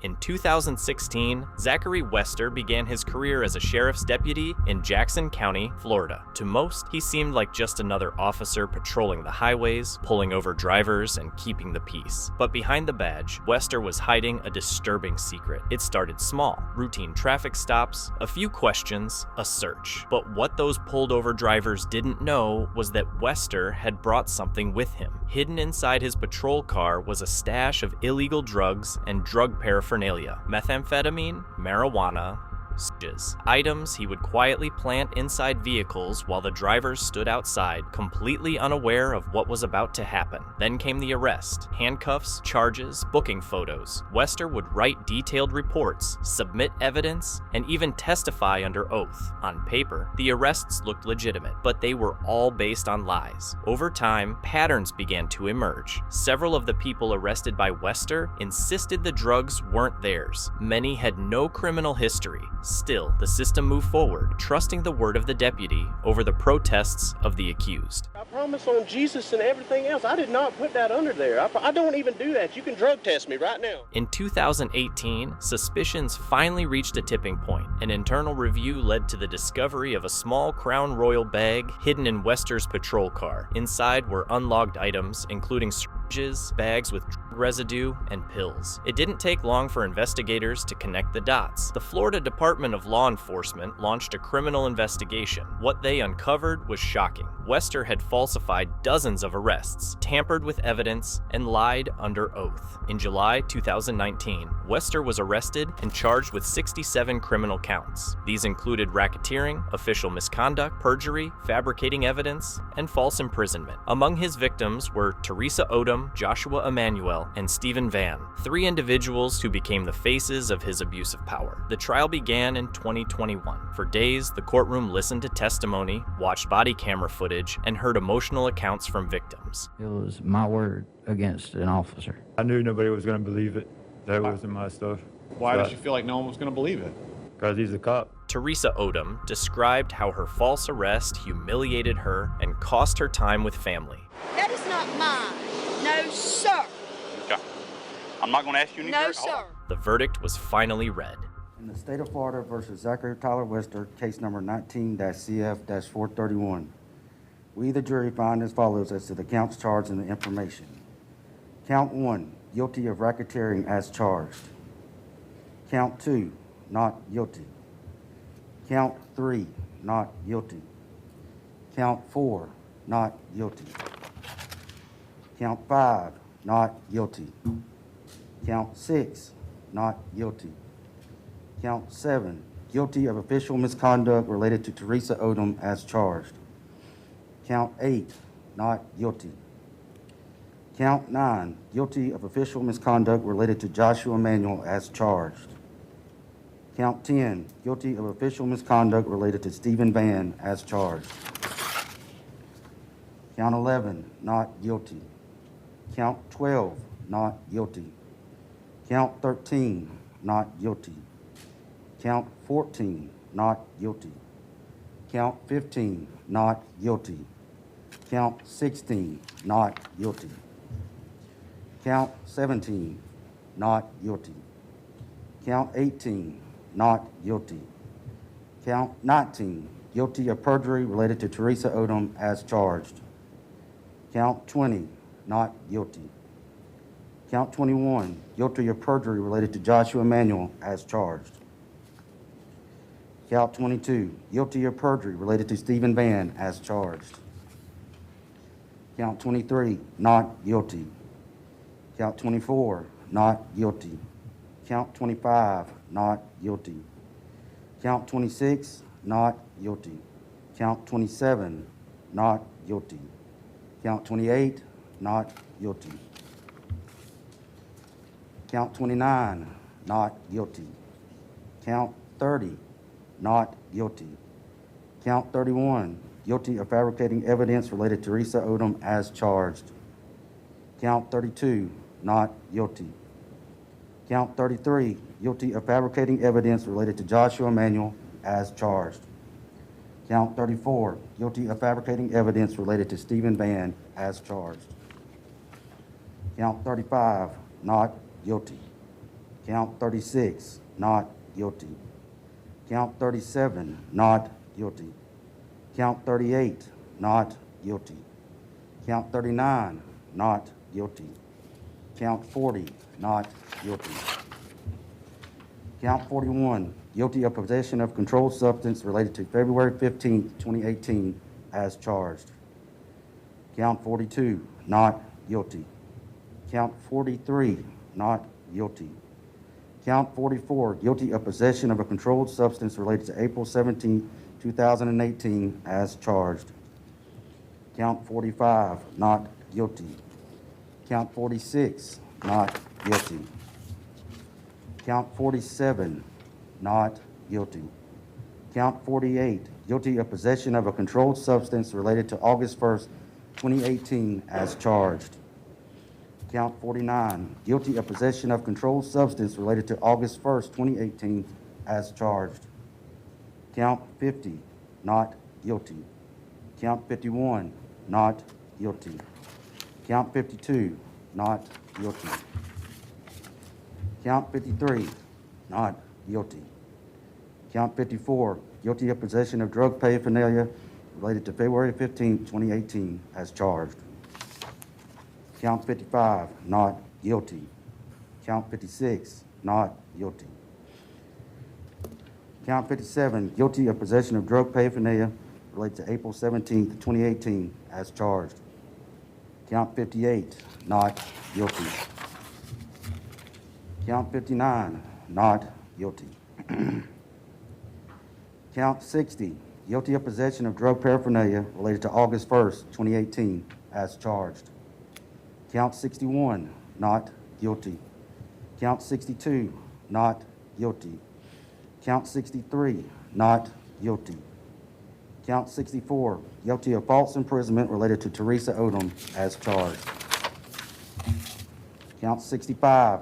In 2016, Zachary Wester began his career as a sheriff's deputy in Jackson County, Florida. To most, he seemed like just another officer patrolling the highways, pulling over drivers, and keeping the peace. But behind the badge, Wester was hiding a disturbing secret. It started small: routine traffic stops, a few questions, a search. But what those pulled over drivers didn't know was that Wester had brought something with him. Hidden inside his patrol car was a stash of illegal drugs and drug paraphernalia: methamphetamine, marijuana, items he would quietly plant inside vehicles while the drivers stood outside, completely unaware of what was about to happen. Then came the arrest, handcuffs, charges, booking photos. Wester would write detailed reports, submit evidence, and even testify under oath. On paper, the arrests looked legitimate, but they were all based on lies. Over time, patterns began to emerge. Several of the people arrested by Wester insisted the drugs weren't theirs. Many had no criminal history. Still, the system moved forward, trusting the word of the deputy over the protests of the accused. I promise on Jesus and everything else, I did not put that under there. I don't even do that. You can drug test me right now. In 2018, suspicions finally reached a tipping point. An internal review led to the discovery of a small Crown Royal bag hidden in Wester's patrol car. Inside were unlogged items, including syringes, bags with drug residue, and pills. It didn't take long for investigators to connect the dots. The Florida Department of Law Enforcement launched a criminal investigation. What they uncovered was shocking. Wester had falsified dozens of arrests, tampered with evidence, and lied under oath. In July 2019, Wester was arrested and charged with 67 criminal counts. These included racketeering, official misconduct, perjury, fabricating evidence, and false imprisonment. Among his victims were Teresa Odom, Joshua Emanuel, and Stephen Van, three individuals who became the faces of his abuse of power. The trial began in 2021. For days, the courtroom listened to testimony, watched body camera footage, and heard emotional accounts from victims. It was my word against an officer. I knew nobody was going to believe it. That wasn't my stuff. Why did you feel like no one was going to believe it? Because he's a cop. Teresa Odom described how her false arrest humiliated her and cost her time with family. That is not mine. No, sir. Okay. I'm not going to ask you any No, further. sir. The verdict was finally read. In the state of Florida versus Zachary Tyler Wester, case number 19-CF-431. We, the jury, find as follows as to the counts charged and the information. Count 1, guilty of racketeering as charged. Count 2, not guilty. Count 3, not guilty. Count 4, not guilty. Count 5, not guilty. Count 6, not guilty. Count 7, guilty of official misconduct related to Teresa Odom as charged. Count 8, not guilty. Count 9, guilty of official misconduct related to Joshua Emanuel as charged. Count 10, guilty of official misconduct related to Stephen Van as charged. Count 11, not guilty. Count 12, not guilty. Count 13, not guilty. Count 14, not guilty. Count 15, not guilty. Count 16, not guilty. Count 17, not guilty. Count 18, not guilty. Count 19, guilty of perjury related to Teresa Odom as charged. Count 20, not guilty. Count 21, guilty of perjury related to Joshua Emanuel as charged. Count 22, guilty of perjury related to Stephen Van as charged. Count 23, not guilty. Count 24, not guilty. Count 25, not guilty. Count 26, not guilty. Count 27, not guilty. Count 28, not guilty. Count 29, not guilty. Count 30, not guilty. Count 31, guilty of fabricating evidence related to Teresa Odom as charged. Count 32, not guilty. Count 33, guilty of fabricating evidence related to Joshua Emanuel as charged. Count 34, guilty of fabricating evidence related to Stephen Vann as charged. Count 35, not guilty. Count 36, not guilty. Count 37, not guilty. Count 38, not guilty. Count 39, not guilty. Count 40, not guilty. Count 41, guilty of possession of controlled substance related to February 15, 2018, as charged. Count 42, not guilty. Count 43, not guilty. Count 44, guilty of possession of a controlled substance related to April 17, 2018, as charged. Count 45, not guilty. Count 46, not guilty. Count 47, not guilty. Count 48, guilty of possession of a controlled substance related to August 1st, 2018, as charged. Count 49, guilty of possession of controlled substance related to August 1st, 2018, as charged. Count 50, not guilty. Count 51, not guilty. Count 52, not guilty. Count 53, not guilty. Count 54, guilty of possession of drug paraphernalia related to February 15, 2018, as charged. Count 55, not guilty. Count 56, not guilty. Count 57, guilty of possession of drug paraphernalia related to April 17, 2018, as charged. Count 58, not guilty. Count 59, not guilty. Count 60, guilty of possession of drug paraphernalia related to August 1st, 2018, as charged. Count 61, not guilty. Count 62, not guilty. Count 63, not guilty. Count 64, guilty of false imprisonment related to Teresa Odom as charged. Count 65,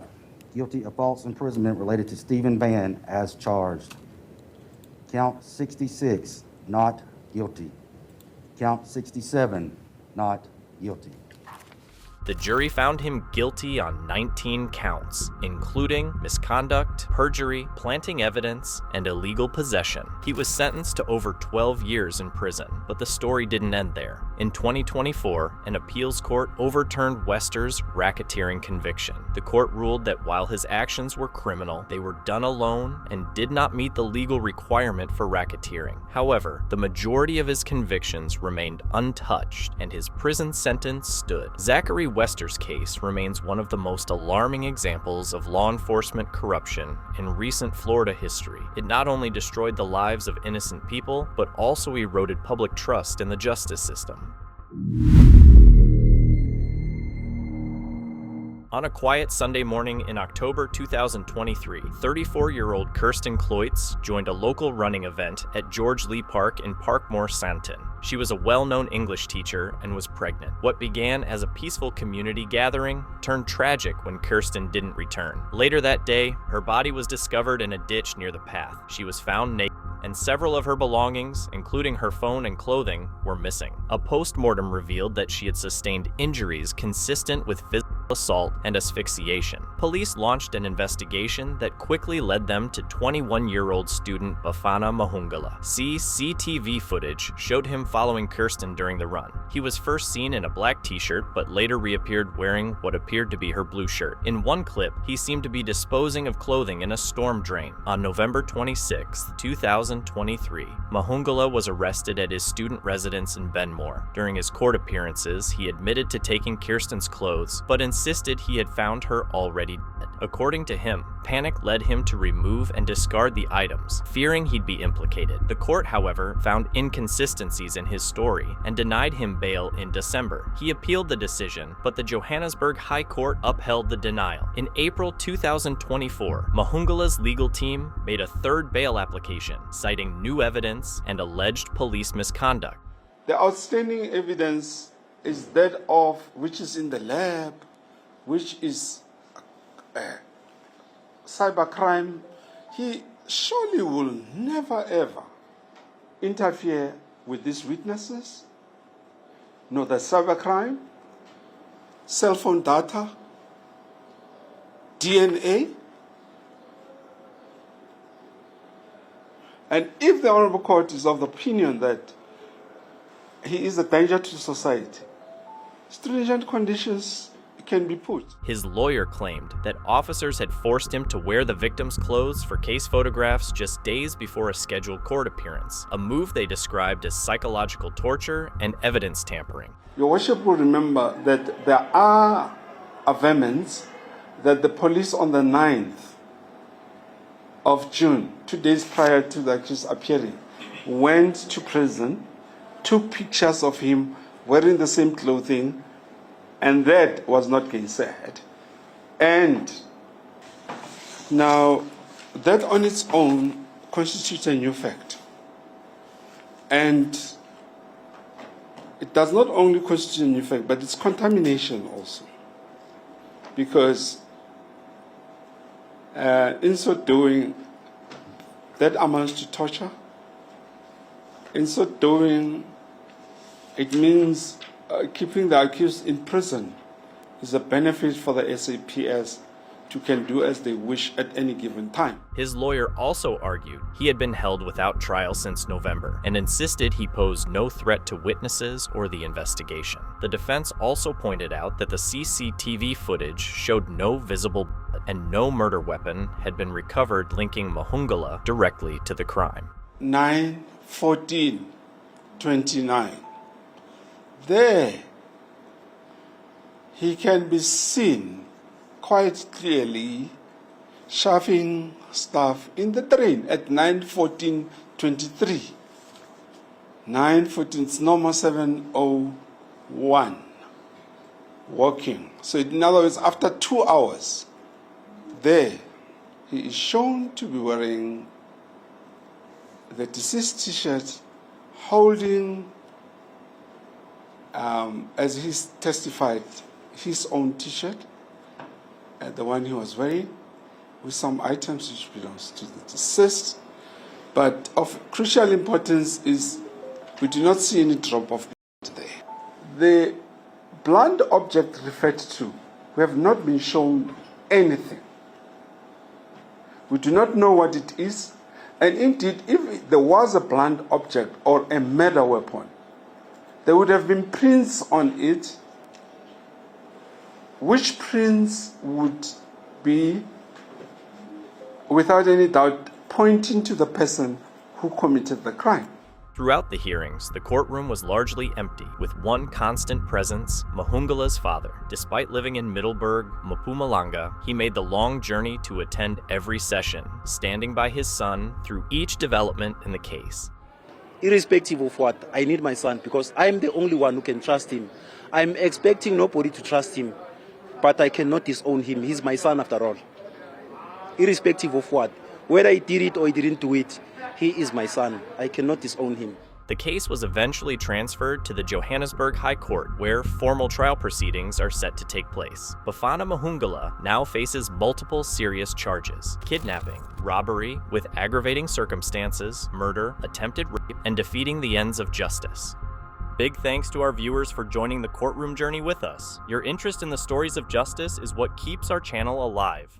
guilty of false imprisonment related to Stephen Vann as charged. Count 66, not guilty. Count 67, not guilty. The jury found him guilty on 19 counts, including misconduct, perjury, planting evidence, and illegal possession. He was sentenced to over 12 years in prison, but the story didn't end there. In 2024, an appeals court overturned Wester's racketeering conviction. The court ruled that while his actions were criminal, they were done alone and did not meet the legal requirement for racketeering. However, the majority of his convictions remained untouched, and his prison sentence stood. Zachary Wester's case remains one of the most alarming examples of law enforcement corruption in recent Florida history. It not only destroyed the lives of innocent people, but also eroded public trust in the justice system. On a quiet Sunday morning in October 2023, 34-year-old Kirsten Kloitz joined a local running event at George Lee Park in Parkmore, Santon. She was a well-known English teacher and was pregnant. What began as a peaceful community gathering turned tragic when Kirsten didn't return. Later that day, her body was discovered in a ditch near the path. She was found naked, and several of her belongings, including her phone and clothing, were missing. A post-mortem revealed that she had sustained injuries consistent with physical assault and asphyxiation. Police launched an investigation that quickly led them to 21-year-old student Bafana Mahungela. CCTV footage showed him following Kirsten during the run. He was first seen in a black t-shirt, but later reappeared wearing what appeared to be her blue shirt. In one clip, he seemed to be disposing of clothing in a storm drain. On November 26, 2023, Mahungela was arrested at his student residence in Benmore. During his court appearances, he admitted to taking Kirsten's clothes, but insisted he had found her already already dead. According to him, panic led him to remove and discard the items, fearing he'd be implicated. The court, however, found inconsistencies in his story and denied him bail in December. He appealed the decision, but the Johannesburg High Court upheld the denial. In April 2024, Mahungela's legal team made a third bail application, citing new evidence and alleged police misconduct. The outstanding evidence is that of which is in the lab, which is cybercrime. He surely will never ever interfere with these witnesses, nor the cybercrime, cell phone data, DNA. And if the Honorable Court is of the opinion that he is a danger to society, stringent conditions can be put. His lawyer claimed that officers had forced him to wear the victim's clothes for case photographs just days before a scheduled court appearance, a move they described as psychological torture and evidence tampering. Your Worship will remember that there are averments that the police on the 9th of June, 2 days prior to the accused appearing, went to prison, took pictures of him wearing the same clothing, and that was not gainsaid. And now, that on its own constitutes a new fact. And it does not only constitute a new fact, but it's contamination also. Because in so doing, that amounts to torture. In so doing, it means keeping the accused in prison is a benefit for the SAPS to can do as they wish at any given time. His lawyer also argued he had been held without trial since November and insisted he posed no threat to witnesses or the investigation. The defense also pointed out that the CCTV footage showed no visible blood and no murder weapon had been recovered linking Mahungela directly to the crime. 9/14/29. There, he can be seen quite clearly shoving stuff in the drain at 9/14/23. 9/14, it's normal 7:01. Walking. So in other words, after 2 hours, there, he is shown to be wearing the deceased t-shirt, holding as he's testified, his own t-shirt, the one he was wearing, with some items which belongs to the deceased. But of crucial importance is we do not see any drop of blood there. The blunt object referred to, we have not been shown anything. We do not know what it is, and indeed, if there was a blunt object or a murder weapon, there would have been prints on it, which prints would be, without any doubt, pointing to the person who committed the crime. Throughout the hearings, the courtroom was largely empty, with one constant presence, Mahungela's father. Despite living in Middelburg, Mpumalanga, he made the long journey to attend every session, standing by his son through each development in the case. Irrespective of what, I need my son because I'm the only one who can trust him. I'm expecting nobody to trust him, but I cannot disown him. He's my son after all. Irrespective of what, whether he did it or he didn't do it, he is my son. I cannot disown him. The case was eventually transferred to the Johannesburg High Court, where formal trial proceedings are set to take place. Bafana Mahungela now faces multiple serious charges: kidnapping, robbery with aggravating circumstances, murder, attempted rape, and defeating the ends of justice. Big thanks to our viewers for joining the courtroom journey with us. Your interest in the stories of justice is what keeps our channel alive.